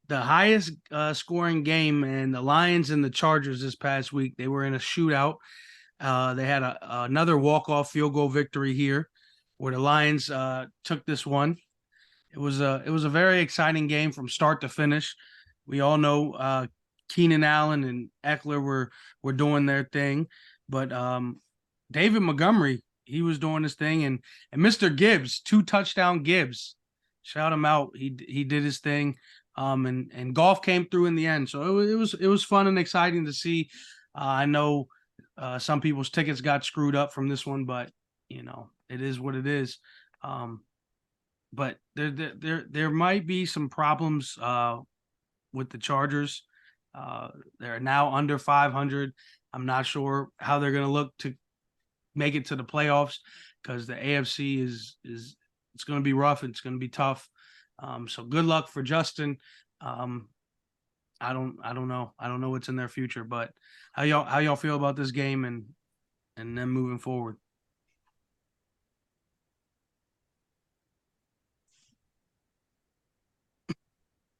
the highest scoring game, and the Lions and the Chargers this past week. They were in a shootout. They had another walk-off field goal victory here, where the Lions took this one. It was a very exciting game from start to finish. We all know Keenan Allen and Eckler were doing their thing, but David Montgomery, he was doing his thing, and Mr. Gibbs, 2 touchdown Gibbs, shout him out. He did his thing, and golf came through in the end. So it was fun and exciting to see. I know some people's tickets got screwed up from this one, but it is what it is. But there might be some problems with the Chargers. They're now under 500. I'm not sure how they're going to look to make it to the playoffs, because the AFC is it's going to be rough. It's going to be tough. So good luck for Justin. I don't know. I don't know what's in their future, but how y'all feel about this game and then moving forward?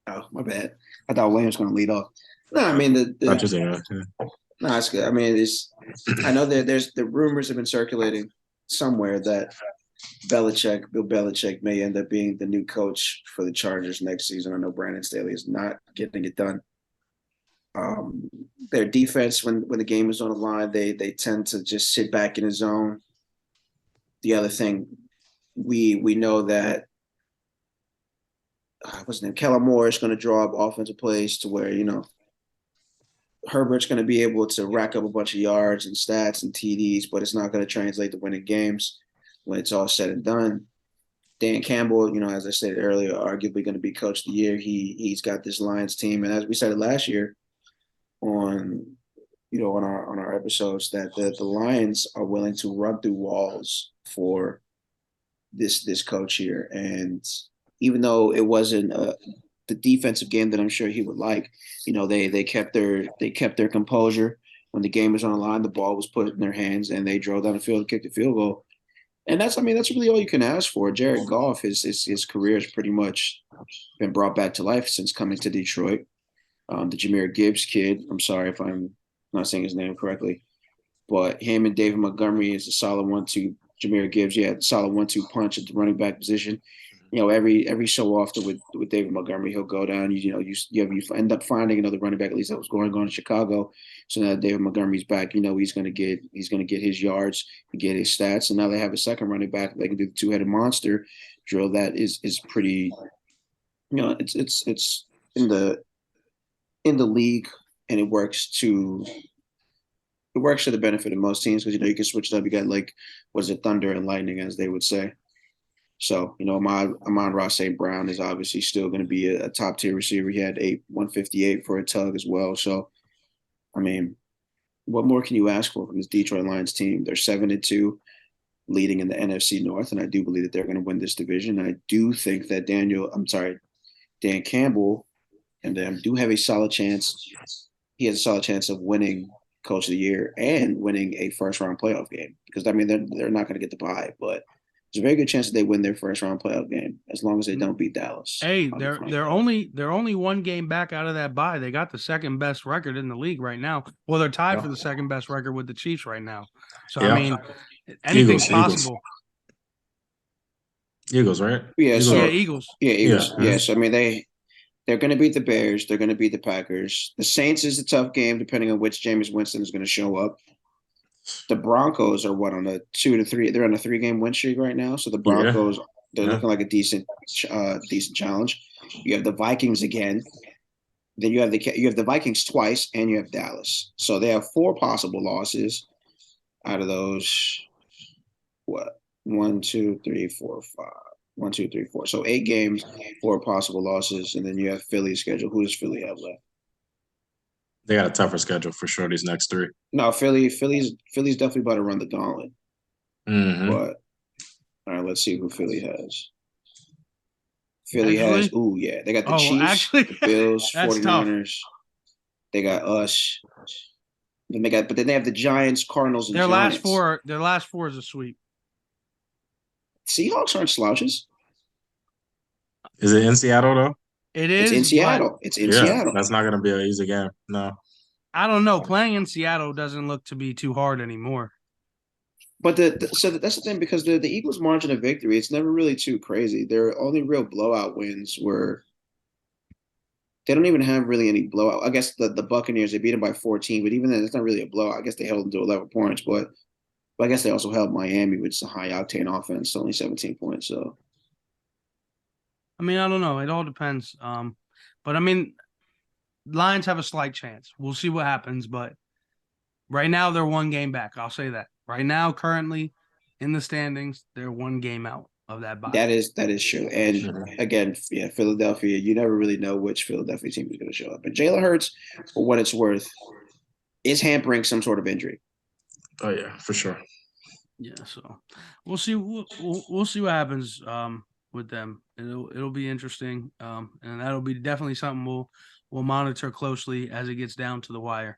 Oh, my bad. I thought Williams was going to lead off. No, I mean Not just yeah. no, it's good. I mean, I know that there's the rumors have been circulating somewhere that Bill Belichick may end up being the new coach for the Chargers next season. I know Brandon Staley is not getting it done. Their defense, when the game is on the line, they tend to just sit back in the zone. The other thing, we know that what's his name, Kellen Moore is going to draw up offensive plays to where Herbert's going to be able to rack up a bunch of yards and stats and TDs, but it's not going to translate to winning games when it's all said and done. Dan Campbell, as I said earlier, arguably going to be coach of the year. He's got this Lions team, and as we said it last year on our episodes, that the Lions are willing to run through walls for this coach here. And even though it wasn't the defensive game that I'm sure he would like, they kept their composure when the game was on the line. The ball was put in their hands, and they drove down the field and kicked the field goal. And that's really all you can ask for. Jared Goff, his career has pretty much been brought back to life since coming to Detroit. The Jahmyr Gibbs kid, I'm sorry if I'm not saying his name correctly, but him and David Montgomery is a solid 1-2. Jahmyr Gibbs, yeah, solid 1-2 punch at the running back position. Every so often with David Montgomery, he'll go down. You end up finding another running back. At least that was going on in Chicago. So now David Montgomery's back. He's going to get his yards, get his stats, and now they have a second running back. They can do the two-headed monster drill. That is pretty. It's in the league, and it works to the benefit of most teams, because you can switch it up. You got thunder and lightning, as they would say. So, Amon-Ra St. Brown is obviously still going to be a top-tier receiver. He had 158 for a tug as well. So, I mean, what more can you ask for from this Detroit Lions team? They're 7-2, leading in the NFC North, and I do believe that they're going to win this division. I do think that Dan Campbell and them do have a solid chance. He has a solid chance of winning Coach of the Year and winning a first-round playoff game, because, they're not going to get the bye, but there's a very good chance that they win their first round playoff game, as long as they don't beat Dallas. Hey, they're only one game back out of that bye. They got the second best record in the league right now. Well, they're tied for the second best record with the Chiefs right now. So I mean, anything's possible. Eagles, right? Yeah, Eagles. Yeah, Eagles. Yeah. So I mean, they're going to beat the Bears. They're going to beat the Packers. The Saints is a tough game, depending on which Jameis Winston is going to show up. The Broncos are on a 2 to 3. They're on a 3-game win streak right now. So the Broncos, they're looking like a decent challenge. You have the Vikings again. Then you have the Vikings twice, and you have Dallas. So they have 4 possible losses out of those. What? 1, 2, 3, 4, 5. 1, 2, 3, 4. So 8 games, 4 possible losses, and then you have Philly's schedule. Who does Philly have left? They got a tougher schedule for sure. These next 3. No, Philly's definitely about to run the gauntlet. Mm-hmm. But all right, let's see who Philly has. Philly has, they got the Chiefs, the Bills, 49ers. Tough. They got us. Then they have the Giants, Cardinals, and Giants. Their last four is a sweep. Seahawks aren't slouches. Is it in Seattle though? It It's in is, but Seattle. It's in Yeah, Seattle. that's not gonna be an easy game. No. I don't know. Playing in Seattle doesn't look to be too hard anymore. But that's the thing because the Eagles' margin of victory, it's never really too crazy. Their only real blowout wins were they don't even have really any blowout. I guess the Buccaneers, they beat them by 14, but even then, it's not really a blowout. I guess they held them to 11 points, but I guess they also held Miami, which is a high octane offense, only 17 points. So I mean, I don't know. It all depends. But I mean, Lions have a slight chance. We'll see what happens, but right now they're one game back. I'll say that. Right now, currently in the standings, they're one game out of that bye. that is true. And Mhm. again, yeah, Philadelphia, you never really know which Philadelphia team is going to show up. And Jalen Hurts, for what it's worth, is hampering some sort of injury. Oh yeah, for sure. Yeah, so we'll see. We'll see what happens with them. It'll be interesting. And that'll be definitely something we'll monitor closely as it gets down to the wire.